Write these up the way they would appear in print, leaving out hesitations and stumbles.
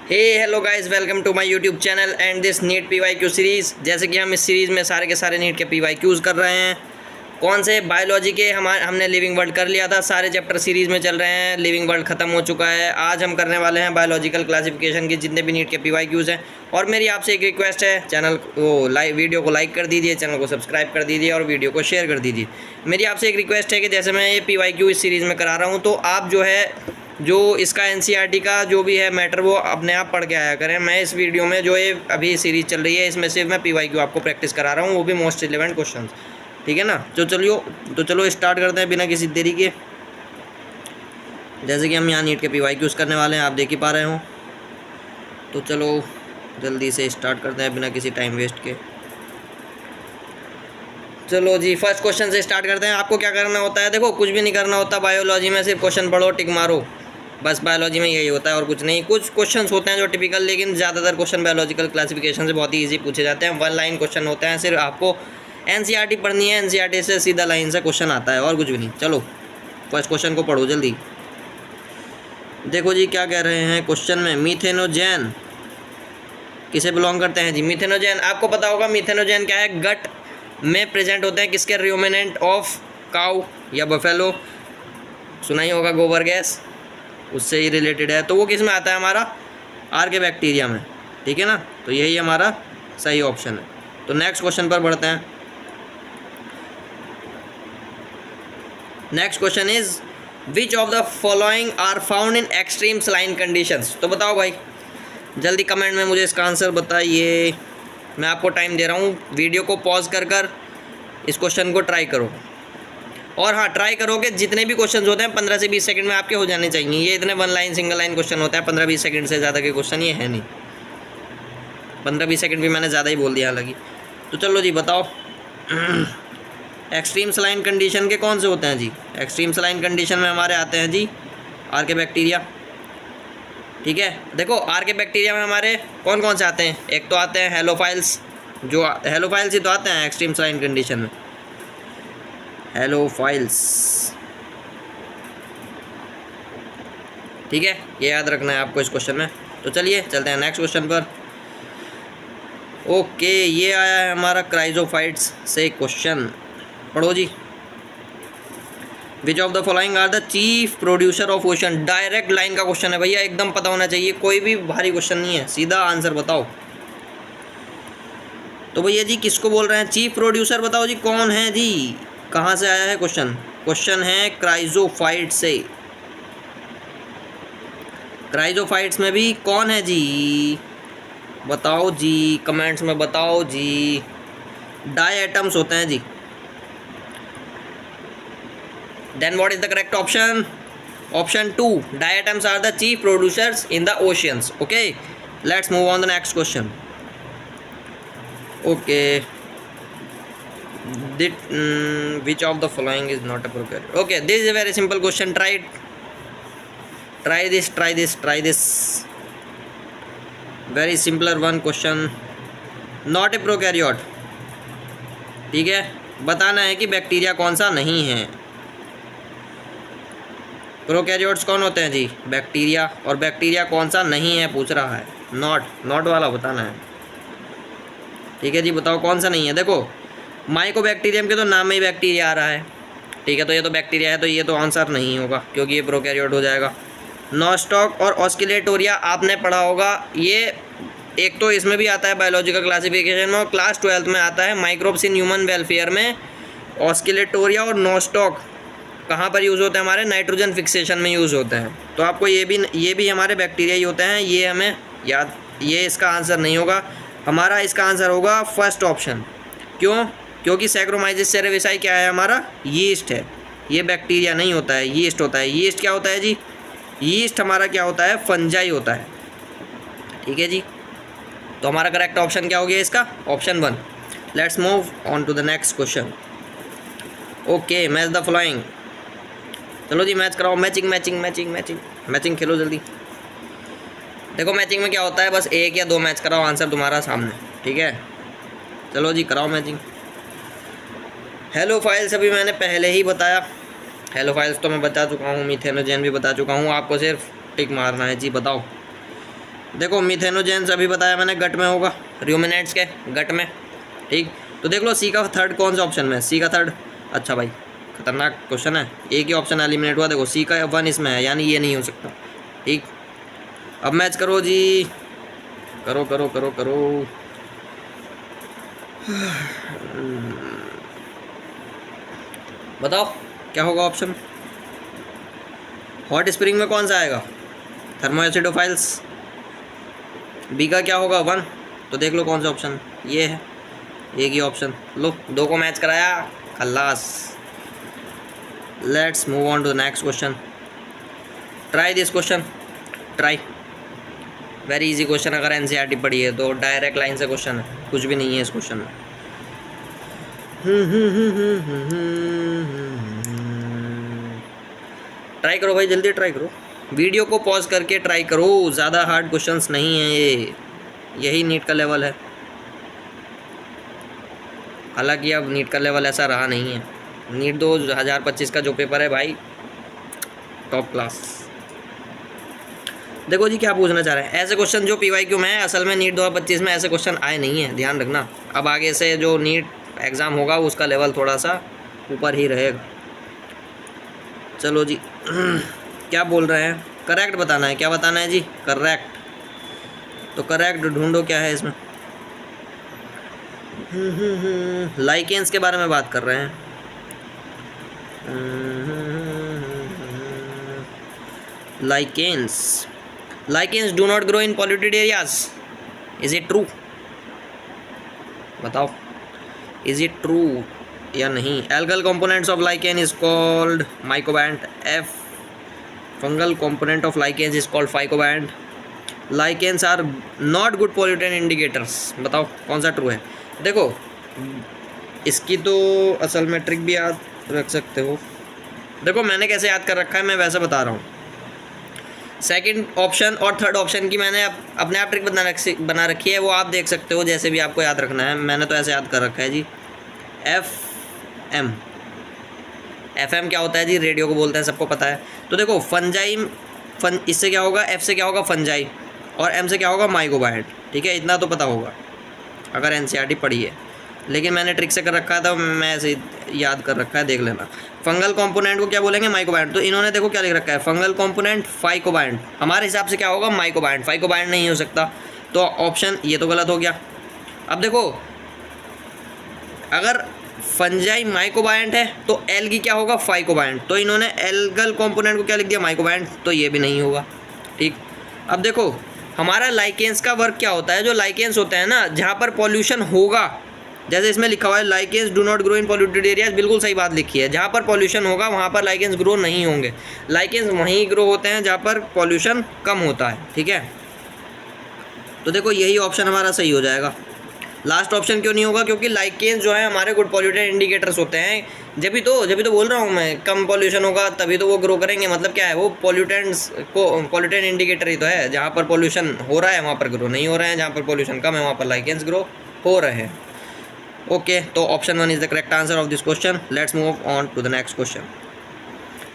Hey hello guys, welcome to my YouTube channel and this NEET PYQ series. जैसे कि हम इस series में सारे के सारे नीट के पीवाईक्यूज़ कर रहे हैं। कौन से? बायोलॉजी के। हमने लिविंग वर्ल्ड कर लिया था, सारे चैप्टर सीरीज़ में चल रहे हैं। लिविंग वर्ल्ड ख़त्म हो चुका है। आज हम करने वाले हैं बायोलॉजिकल क्लासिफिकेशन के जितने भी नीट के पीवाईक्यूज़ हैं। और मेरी आपसे एक रिक्वेस्ट है, चैनल को वीडियो को लाइक कर दीजिए, चैनल को सब्सक्राइब कर दीजिए और वीडियो को शेयर कर दीजिए। मेरी आपसे एक रिक्वेस्ट है कि जैसे मैं ये पीवाईक्यू इस सीरीज़ में करा रहा हूँ, तो आप जो इसका एनसीईआरटी का जो भी है मैटर वो अपने आप पढ़ के आया करें। मैं इस वीडियो में जो ये अभी सीरीज़ चल रही है इसमें सिर्फ मैं पीवाईक्यू आपको प्रैक्टिस करा रहा हूँ, वो भी मोस्ट रिलेवेंट क्वेश्चन। ठीक है ना? चलो स्टार्ट करते हैं बिना किसी देरी के। जैसे कि हम यहाँ नीट के पीवाईक्यूज़ करने वाले हैं, आप देख ही पा रहे हो। तो चलो जल्दी से स्टार्ट करते हैं बिना किसी टाइम वेस्ट के। चलो जी, फर्स्ट क्वेश्चन से स्टार्ट करते हैं। आपको क्या करना होता है? देखो, कुछ भी नहीं करना होता बायोलॉजी में, सिर्फ क्वेश्चन पढ़ो, टिक मारो, बस। बायोलॉजी में यही होता है और कुछ नहीं। कुछ क्वेश्चंस होते हैं जो टिपिकल, लेकिन ज़्यादातर क्वेश्चन बायोलॉजिकल क्लासिफिकेशन से बहुत ही ईजी पूछे जाते हैं। वन लाइन क्वेश्चन होते हैं, सिर्फ आपको एनसीईआरटी पढ़नी है, एनसीईआरटी से सीधा लाइन से क्वेश्चन आता है और कुछ भी नहीं। चलो फर्स्ट क्वेश्चन को पढ़ो जल्दी। देखो जी क्या कह रहे हैं क्वेश्चन में। मीथेनोजेन किसे बिलोंग करते हैं जी? मीथेनोजेन आपको पता होगा। मीथेनोजेन क्या है? गट में प्रेजेंट होते हैं। किसके? र्यूमिनेंट ऑफ काउ या बफेलो। सुना ही होगा, गोबर गैस, उससे ही रिलेटेड है। तो वो किस में आता है? हमारा आर्के बैक्टीरिया में। ठीक है ना? तो यही हमारा सही ऑप्शन है। तो नेक्स्ट क्वेश्चन पर बढ़ते हैं। Next question is which of the following are found in extreme saline conditions. तो बताओ भाई, जल्दी कमेंट में मुझे इसका आंसर बताइए। मैं आपको टाइम दे रहा हूँ, वीडियो को पॉज कर इस क्वेश्चन को ट्राई करो। और हाँ, ट्राई करो कि जितने भी क्वेश्चन होते हैं 15 से 20 सेकंड में आपके हो जाने चाहिए। ये इतने one line single line question होता है, 15-20 सेकंड से ज़्यादा के क्वेश्चन ये है नहीं। 15-20 सेकंड भी मैंने ज़्यादा ही बोल दिया हालांकि। तो चलो जी बताओ, एक्सट्रीम सलाइन कंडीशन के कौन से होते हैं जी? एक्सट्रीम सलाइन कंडीशन में हमारे आते हैं जी आर्के बैक्टीरिया। ठीक है, देखो आर्के बैक्टीरिया में हमारे कौन कौन से आते हैं? एक तो आते हैं हेलोफाइल्स, जो हेलोफाइल्स ही तो आते हैं एक्सट्रीम सलाइन कंडीशन में। हेलोफाइल्स, ठीक है, ये याद रखना है आपको इस क्वेश्चन में। तो चलिए चलते हैं नेक्स्ट क्वेश्चन पर। ओके, ये आया है हमारा क्राइजोफाइट्स से क्वेश्चन। पढ़ो जी। Which of the following are the chief producer of ocean. Direct line का क्वेश्चन है भैया, एकदम पता होना चाहिए, कोई भी भारी क्वेश्चन नहीं है, सीधा आंसर बताओ। तो भैया जी किसको बोल रहे हैं? चीफ प्रोड्यूसर बताओ जी, कौन है जी? कहाँ से आया है क्वेश्चन? क्वेश्चन है क्राइजोफाइट से। क्राइजोफाइट्स में भी कौन है जी? बताओ जी, कमेंट्स में बताओ जी। डाई एटम्स होते हैं जी। Then what is the correct option? Option 2, diatoms are the chief producers in the oceans. Okay, let's move on the next question. Okay, which of the following is not a prokaryote? Okay, this is a very simple question. Try this. Very simpler one question. Not a prokaryote. ठीक है, बताना है कि bacteria कौन सा नहीं है। Prokaryotes कौन होते हैं जी? बैक्टीरिया। और बैक्टीरिया कौन सा नहीं है पूछ रहा है। नॉट वाला बताना है। ठीक है जी, बताओ कौन सा नहीं है। देखो माइकोबैक्टीरियम के तो नाम में ही बैक्टीरिया आ रहा है। ठीक है, तो ये तो बैक्टीरिया है, तो ये तो आंसर नहीं होगा क्योंकि ये प्रोकैरियोट हो जाएगा। नॉस्टॉक और ऑस्किलेटोरिया आपने पढ़ा होगा। ये एक तो इसमें भी आता है बायोलॉजिकल क्लासिफिकेशन में, और क्लास 12 में आता है माइक्रोब्स इन ह्यूमन वेलफेयर में। ऑस्किलेटोरिया और नॉस्टॉक कहाँ पर यूज़ होते हैं? हमारे नाइट्रोजन फिक्सेशन में यूज़ होते हैं। तो आपको ये भी हमारे बैक्टीरिया ही होते हैं, ये हमें याद। ये इसका आंसर नहीं होगा हमारा, इसका आंसर होगा फर्स्ट ऑप्शन। क्यों? क्योंकि सैक्रोमाइजेस सेरेविसाई क्या है? हमारा यीस्ट है। ये बैक्टीरिया नहीं होता है, यीस्ट होता है। यीस्ट क्या होता है जी? यीस्ट हमारा क्या होता है? फंजाई होता है। ठीक है जी, तो हमारा करेक्ट ऑप्शन क्या हो गया इसका? Option 1। Let's move on to the next question. Okay, match the following. चलो जी मैच कराओ। मैचिंग खेलो जल्दी। देखो मैचिंग में क्या होता है, बस 1 या 2 मैच कराओ, आंसर तुम्हारा सामने। ठीक है, चलो जी कराओ मैचिंग। हेलोफाइल्स अभी मैंने पहले ही बताया। हेलोफाइल्स तो मैं बता चुका हूँ, मीथेनोजेन भी बता चुका हूँ। आपको सिर्फ टिक मारना है जी। बताओ देखो मिथेनोजेंस अभी बताया मैंने गट में होगा, र्यूमिनेंट्स के गट में, ठीक। तो देख लो सी का थर्ड कौन सा ऑप्शन में है, सी का थर्ड। अच्छा भाई खतरनाक क्वेश्चन है, एक ही ऑप्शन एलिमिनेट हुआ, देखो सी का 1 इसमें है, यानी ये नहीं हो सकता, ठीक। अब मैच करो जी, करो करो करो करो। बताओ क्या होगा ऑप्शन। हॉट स्प्रिंग में कौन सा आएगा, थर्मोएसिडोफाइल्स। बी का क्या होगा 1, तो देख लो कौन सा ऑप्शन, ये है, एक ही ऑप्शन। लो 2 को मैच कराया, खल्लास। Let's move on to the next question. Try this question, try. Very easy question, अगर एनसीईआरटी पढ़ी है तो डायरेक्ट लाइन से क्वेश्चन है, कुछ भी नहीं है इस क्वेश्चन में। ट्राई करो भाई, जल्दी ट्राई करो, वीडियो को पॉज करके ट्राई करो, ज़्यादा हार्ड क्वेश्चंस नहीं है ये, यही नीट का लेवल है। हालांकि अब नीट का लेवल ऐसा रहा नहीं है, नीट 2025 का जो पेपर है भाई टॉप क्लास। देखो जी क्या पूछना चाह रहे हैं, ऐसे क्वेश्चन जो पीवाईक्यू में है असल में नीट 2025 में ऐसे क्वेश्चन आए नहीं है, ध्यान रखना। अब आगे से जो नीट एग्ज़ाम होगा उसका लेवल थोड़ा सा ऊपर ही रहेगा। चलो जी क्या बोल रहे हैं, करेक्ट बताना है, क्या बताना है जी, करेक्ट। तो करेक्ट ढूंढो क्या है इसमें। लाइकेंस के बारे में बात कर रहे हैं। Lichens do not grow in polluted areas, is it true, बताओ इज इट ट्रू या नहीं। Algal components of lichen is called mycobiont, F fungal component of lichens is called phycobiont. Lichens are not good pollutant indicators, बताओ कौन सा true है। देखो इसकी तो असल में ट्रिक भी याद रख सकते हो, देखो मैंने कैसे याद कर रखा है मैं वैसे बता रहा हूँ। सेकंड ऑप्शन और थर्ड ऑप्शन की मैंने अपने आप ट्रिक बना रखी है, वो आप देख सकते हो जैसे भी आपको याद रखना है, मैंने तो ऐसे याद कर रखा है जी। एफ एम क्या होता है जी, रेडियो को बोलते हैं, सबको पता है। तो देखो इससे क्या होगा, एफ से क्या होगा फंजाई, और एम से क्या होगा माइकोबाइट, ठीक है, इतना तो पता होगा अगर एनसीईआरटी पढ़ी है, लेकिन मैंने ट्रिक से कर रखा था, मैं ऐसे याद कर रखा है, देख लेना। फंगल कंपोनेंट को क्या बोलेंगे, माइकोबाइंड। तो इन्होंने देखो क्या लिख रखा है, फंगल कंपोनेंट फाइकोबाइंड, हमारे हिसाब से क्या होगा माइकोबाइंड, फाइकोबाइंड नहीं हो सकता, तो ऑप्शन ये तो गलत हो गया। अब देखो अगर फंजाई माइकोबाइंड है तो एल्गी क्या होगा फाइकोबाइंड, तो इन्होंने एल्गल कंपोनेंट को क्या लिख दिया माइकोबाइंड, तो ये भी नहीं होगा, ठीक। अब देखो हमारा लाइकेंस का वर्क क्या होता है, जो लाइकेंस होते हैं ना जहाँ पर पॉल्यूशन होगा, जैसे इसमें लिखा हुआ है lichens do not grow in polluted areas, बिल्कुल सही बात लिखी है, जहाँ पर पॉल्यूशन होगा वहाँ पर लाइकेंस ग्रो नहीं होंगे, लाइकेंस वहीं ग्रो होते हैं जहाँ पर पॉल्यूशन कम होता है, ठीक है। तो देखो यही ऑप्शन हमारा सही हो जाएगा। लास्ट ऑप्शन क्यों नहीं होगा, क्योंकि लाइकेंस जो है हमारे गुड पॉल्यूटेड इंडिकेटर्स होते हैं, जब भी तो बोल रहा हूँ मैं, कम पॉल्यूशन होगा तभी तो वो ग्रो करेंगे, मतलब क्या है वो पॉल्यूटेड इंडिकेटर ही तो है, जहाँ पर पॉल्यूशन हो रहा है वहाँ पर ग्रो नहीं हो रहे हैं, जहाँ पर पॉल्यूशन कम है वहाँ पर लाइकेंस ग्रो हो रहे हैं। ओके तो option 1 is the correct answer of this question. Let's move on to the next question.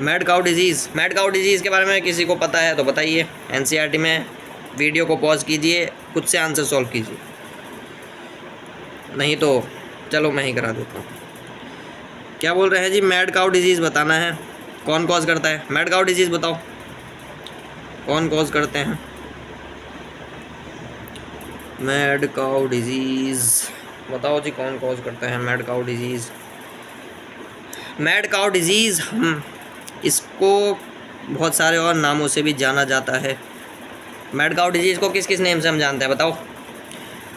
Mad cow disease के बारे में किसी को पता है तो बताइए, एनसीईआरटी में, वीडियो को पॉज कीजिए, खुद से आंसर सॉल्व कीजिए, नहीं तो चलो मैं ही करा देता हूँ। क्या बोल रहे हैं जी, मैड काउ डिजीज़ बताना है, कौन कॉज करता है मैड काउ डिजीज़, बताओ कौन कॉज करते हैं मैड काउ डिजीज़, बताओ जी कौन कॉज करते हैं mad cow disease. Mad cow disease हम इसको बहुत सारे और नामों से भी जाना जाता है। मैड काउ डिजीज़ को किस किस नेम से हम जानते हैं बताओ।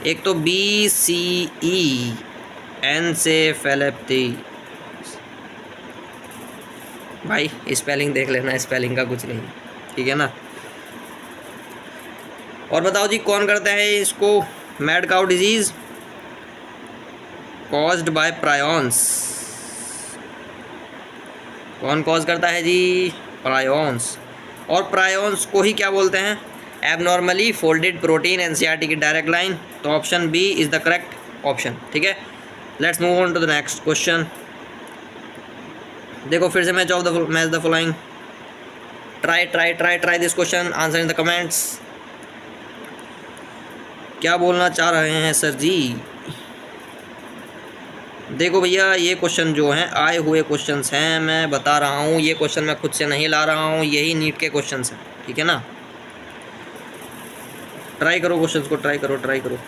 एक तो BCE एनसेफेलेप्टी, भाई स्पेलिंग देख लेना, स्पेलिंग का कुछ नहीं, ठीक है ना। और बताओ जी कौन करते हैं इसको, mad cow disease caused by prions, कौन कॉज करता है जी, प्रायॉन्स। और प्रायॉन्स को ही क्या बोलते हैं, एबनॉर्मली फोल्डेड प्रोटीन, एनसीईआरटी की डायरेक्ट लाइन, तो option B is the correct option, ठीक है। Let's move on to the next question. देखो फिर से match the following, try this question, answer in the comments. क्या बोलना चाह रहे हैं सर जी? देखो भैया, ये क्वेश्चन जो हैं आए हुए क्वेश्चंस हैं, मैं बता रहा हूँ, ये क्वेश्चन मैं खुद से नहीं ला रहा हूँ, यही नीट के क्वेश्चंस हैं, ठीक है ना। ट्राई करो क्वेश्चंस को, ट्राई करो, ट्राई करो।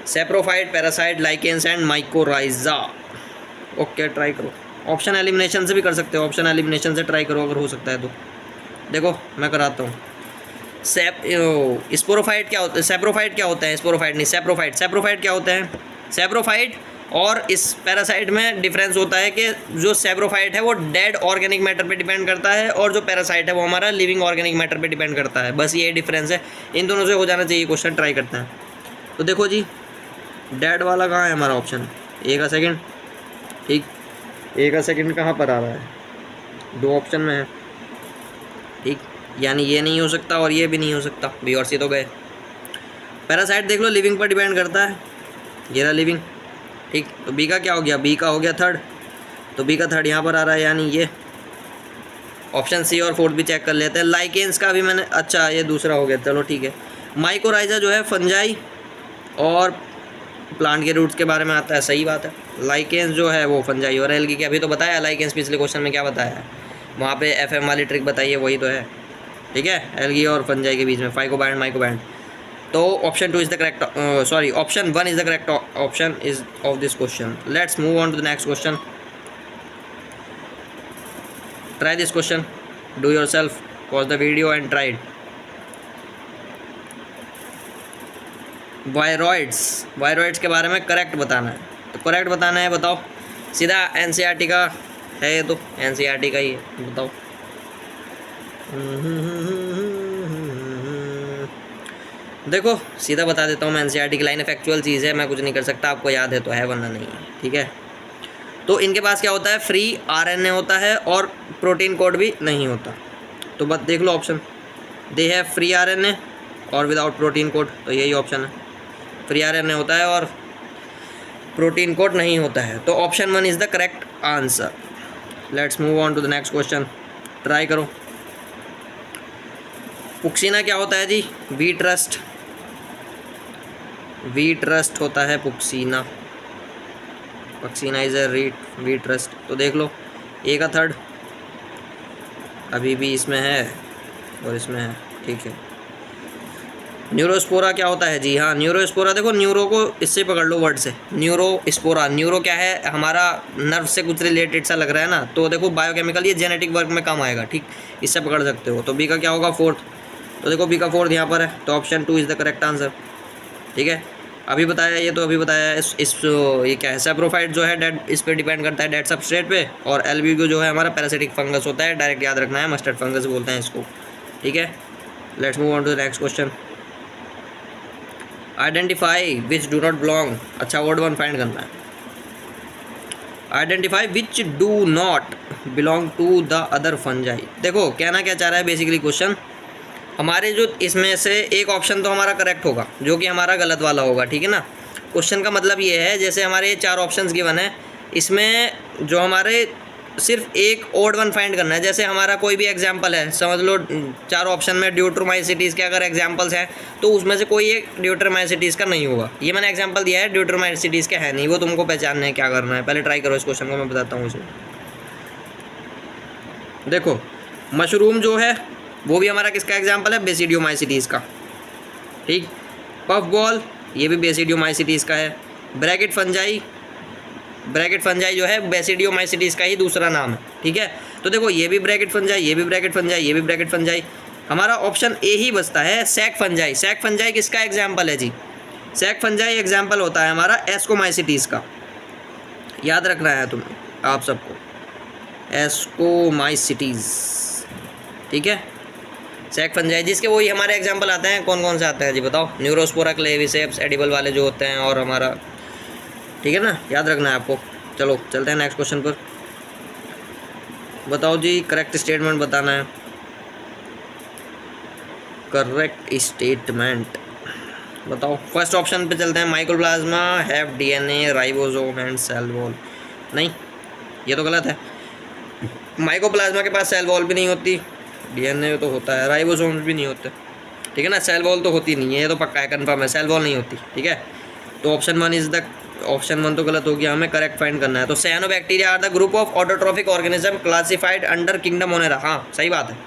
Saprophyte, parasite, lichens and mycorrhiza. Okay, try करो। ऑप्शन एलिमिनेशन से भी कर सकते हो, ऑप्शन एलिमिनेशन से ट्राई करो अगर हो सकता है तो। देखो मैं कराता हूँ। स्पोरोफाइट क्या होता है, सेप्रोफाइट क्या होता है, स्पोरोफाइट नहीं, सेप्रोफाइट। सेप्रोफाइट क्या होता है? सेप्रोफाइट और इस पैरासाइट में डिफरेंस होता है कि जो सेप्रोफाइट है वो डेड ऑर्गेनिक मैटर पे डिपेंड करता है, और जो पैरासाइट है वो हमारा लिविंग ऑर्गेनिक मैटर पे डिपेंड करता है। बस ये डिफरेंस है, इन दोनों से हो जाना चाहिए क्वेश्चन। ट्राई करते हैं। तो देखो जी, डेड वाला कहाँ है हमारा ऑप्शन? ए का सेकंड, ठीक। ए का सेकंड कहाँ पर आ रहा है? दो ऑप्शन में है, ठीक। यानी ये नहीं हो सकता और ये भी नहीं हो सकता, बी और सी तो गए। पैरासाइट देख लो, लिविंग पर डिपेंड करता है, ये रहा लिविंग, ठीक। तो बी का क्या हो गया? बी का हो गया थर्ड, तो बी का थर्ड यहाँ पर आ रहा है, यानी ये। ऑप्शन सी और फोर्थ भी चेक कर लेते हैं। लाइकेंस का भी मैंने, अच्छा ये दूसरा हो गया, चलो ठीक है। माइकोराइजा जो है फंजाई और प्लांट के रूट्स के बारे में आता है, सही बात है। लाइकेंस जो है वो फंजाई और एल्गी के, अभी तो बताया लाइकेंस पिछले क्वेश्चन में क्या बताया है, वहाँ पे एफएम वाली ट्रिक बताइए, वही तो है, ठीक है। एल्गी और फंजाई के बीच में फाइकोबैंड, माइकोबैंड। तो option 2 is the correct, sorry option 1 is the correct option is of this question. Let's move on to the next question. Try this question, do yourself, pause the video and try it. Viroids के बारे में correct बताना है, तो correct बताना है, बताओ। सीधा एनसीईआरटी का है ये, तो एनसीईआरटी का ही है, बताओ। देखो सीधा बता देता हूँ मैं, एनसीईआरटी की लाइन ऑफ एक्चुअल चीज़ है, मैं कुछ नहीं कर सकता, आपको याद है तो है वरना नहीं है, ठीक है। तो इनके पास क्या होता है? फ्री आरएनए होता है और प्रोटीन कोड भी नहीं होता। तो बस देख लो option, they have free RNA और विदाउट प्रोटीन कोड, तो यही ऑप्शन है। फ्री आरएनए होता है और प्रोटीन कोड नहीं होता है, तो option 1 is the correct answer. Let's move on to the next question, try करो। पुक्सीना क्या होता है जी? वीट रस्ट, वीट रस्ट होता है Puccinia. Puccinia is a wheat rust. तो देख लो, ए का थर्ड अभी भी इसमें है और इसमें है, ठीक है। न्यूरोस्पोरा क्या होता है जी? हाँ, न्यूरोस्पोरा, देखो न्यूरो को इससे पकड़ लो, वर्ड से, न्यूरोस्पोरा। न्यूरो क्या है? हमारा नर्व से कुछ रिलेटेड सा लग रहा है ना, तो देखो बायोकेमिकल, ये जेनेटिक वर्क में काम आएगा, ठीक, इससे पकड़ सकते हो। तो बी का क्या होगा? फोर्थ। तो देखो बी का फोर्थ यहाँ पर है, तो option 2 is the correct answer, ठीक है। अभी बताया ये, तो अभी बताया इस ये क्या है? सेप्रोफाइट जो है डेड, इस पर डिपेंड करता है, डेड सबस्ट्रेट पे। और एल्ब्यूगो जो है हमारा पैरासिटिक फंगस होता है, डायरेक्ट याद रखना है, मस्टर्ड फंगस बोलते हैं इसको, ठीक है। Let's move on to the next question. Identify which do not belong, अच्छा वर्ड 1 फाइंड करना है। Identify which do not belong to the other fungi. देखो कहना क्या चाह रहा है बेसिकली क्वेश्चन, हमारे जो इसमें से एक ऑप्शन तो हमारा करेक्ट होगा, जो कि हमारा गलत वाला होगा, ठीक है ना। क्वेश्चन का मतलब ये है, जैसे हमारे ये 4 ऑप्शंस गिवन है, इसमें जो हमारे सिर्फ एक ओड 1 फाइंड करना है। जैसे हमारा कोई भी एग्जांपल है, समझ लो 4 ऑप्शन में ड्यूट्रोमाइसिटीज़ के अगर एग्जांपल्स हैं, तो उसमें से कोई एक ड्यूट्रोमाइसिटीज़ का नहीं होगा। ये मैंने एग्जांपल दिया है, ड्यूट्रोमाइसिटीज़ का है नहीं, वो तुमको पहचानना है, क्या करना है। पहले ट्राई करो इस क्वेश्चन को, मैं बताता हूँ उसे। देखो मशरूम जो है वो भी हमारा किसका एग्जाम्पल है? बेसिडियोमाइसिटीज़ का, ठीक। पफ बॉल, ये भी बेसिडियोमाइसिटीज़ का है। ब्रैकेट फंजाई, ब्रैकेट फंजाई जो है बेसिडियोमाइसिटीज़ का ही दूसरा नाम है, ठीक है। तो देखो ये भी ब्रैकेट फंजाई, ये भी ब्रैकेट फंजाई, ये भी ब्रैकेट फंजाई। हमारा ऑप्शन ए ही बचता है, सैक फंजाई। सैक फंजाई किसका एग्जाम्पल है जी? सैक फंजाई एग्जाम्पल होता है हमारा एस्कोमाइसिटीज़ का, याद रखना है तुम्हें आप सबको, एस्कोमाइसिटीज़, ठीक है। सैक फंजाई, जिसके वही हमारे एग्जाम्पल आते हैं, कौन कौन से आते हैं जी बताओ? न्यूरोस्पोरा, क्लेविसेप्स, एडिबल वाले जो होते हैं, और हमारा, ठीक है ना, याद रखना है आपको। चलो चलते हैं नेक्स्ट क्वेश्चन पर। बताओ जी, करेक्ट स्टेटमेंट बताना है, करेक्ट स्टेटमेंट बताओ। फर्स्ट ऑप्शन पे चलते हैं, mycoplasma have DNA, ribosome and cell wall. नहीं, ये तो गलत है। माइकोप्लाज्मा के पास सेल वॉल भी नहीं होती, डीएनए तो होता है, राइबोसोम्स भी नहीं होते। ठीक है ना। सेल वॉल तो होती नहीं है, ये तो पक्का है, कन्फर्म है, सेल वॉल नहीं होती। ठीक है, तो ऑप्शन 1 इज द, ऑप्शन 1 तो गलत हो गया, हमें करेक्ट फाइंड करना है। तो cyanobacteria are the group of autotrophic organism classified under kingdom Monera. हाँ सही बात है,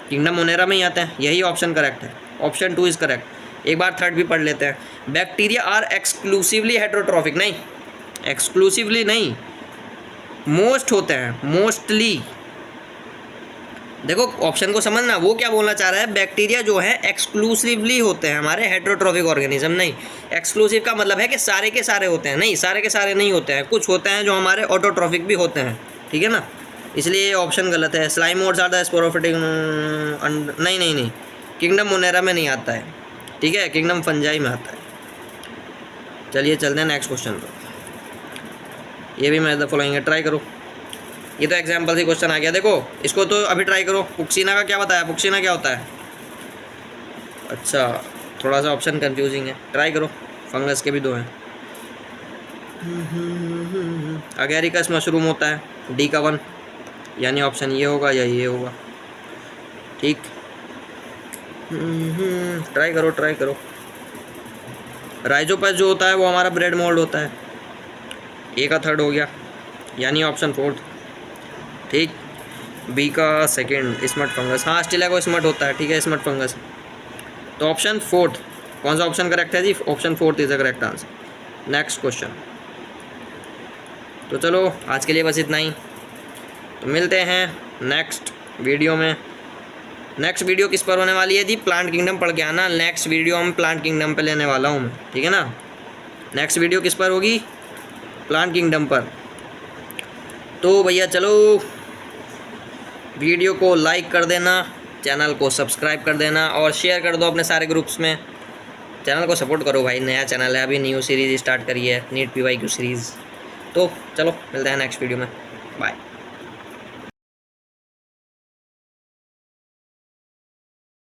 किंगडम मोनेरा में ही आते हैं, यही ऑप्शन करेक्ट है। Option 2 is correct. एक बार थर्ड भी पढ़ लेते हैं। बैक्टीरिया आर एक्सक्लूसिवली हेटेरोट्रॉफिक, नहीं एक्सक्लूसिवली नहीं, मोस्ट होते हैं, मोस्टली। देखो ऑप्शन को समझना, वो क्या बोलना चाह रहा है, बैक्टीरिया जो है एक्सक्लूसिवली होते हैं हमारे हेटेरोट्रॉफिक ऑर्गेनिज्म। नहीं, एक्सक्लूसिव का मतलब है कि सारे के सारे होते हैं, नहीं सारे के सारे नहीं होते हैं, कुछ होते हैं जो हमारे ऑटोट्रॉफिक भी होते हैं। ठीक है ना, इसलिए ये ऑप्शन गलत है। स्लाइमोड्स आर द स्पोरोफिटिक, नहीं नहीं नहीं, किंगडम मोनेरा में नहीं आता है। ठीक है, किंगडम फंजाई में आता है। चलिए चलते हैं नेक्स्ट क्वेश्चन पर। ये भी मैं फॉलोइंग है, ट्राई करो। ये तो एग्जाम्पल से क्वेश्चन आ गया, देखो इसको तो अभी ट्राई करो। पुक्सीना का क्या बताया, पुक्सीना क्या होता है? अच्छा, थोड़ा सा ऑप्शन कंफ्यूजिंग है, ट्राई करो। फंगस के भी दो हैं। अगेरिकस मशरूम होता है, डी का 1, यानी ऑप्शन ये होगा या ये होगा। ठीक, ट्राई करो ट्राई करो। राइजोपस जो होता है वो हमारा ब्रेड मोल्ड होता है। ए का 3rd हो गया, यानी ऑप्शन 4th। ठीक, बी का 2nd स्मट फंगस, हाँ स्टिला को स्मट होता है। ठीक है, स्मट फंगस। तो ऑप्शन 4th, कौन सा ऑप्शन करेक्ट है जी? Option 4th is the correct answer. Next question. तो चलो आज के लिए बस इतना ही, तो मिलते हैं नेक्स्ट वीडियो में। नेक्स्ट वीडियो किस पर होने वाली है जी? प्लांट किंगडम पढ़ के आना। नेक्स्ट वीडियो हम प्लांट किंगडम पे लेने वाला हूँ मैं, ठीक है ना। नेक्स्ट वीडियो किस पर होगी? प्लांट किंगडम पर। तो भैया चलो, वीडियो को लाइक कर देना, चैनल को सब्सक्राइब कर देना और शेयर कर दो अपने सारे ग्रुप्स में। चैनल को सपोर्ट करो भाई, नया चैनल है, अभी न्यू सीरीज़ स्टार्ट करी है, नीट PYQ सीरीज़। तो चलो मिलते हैं नेक्स्ट वीडियो में, बाय।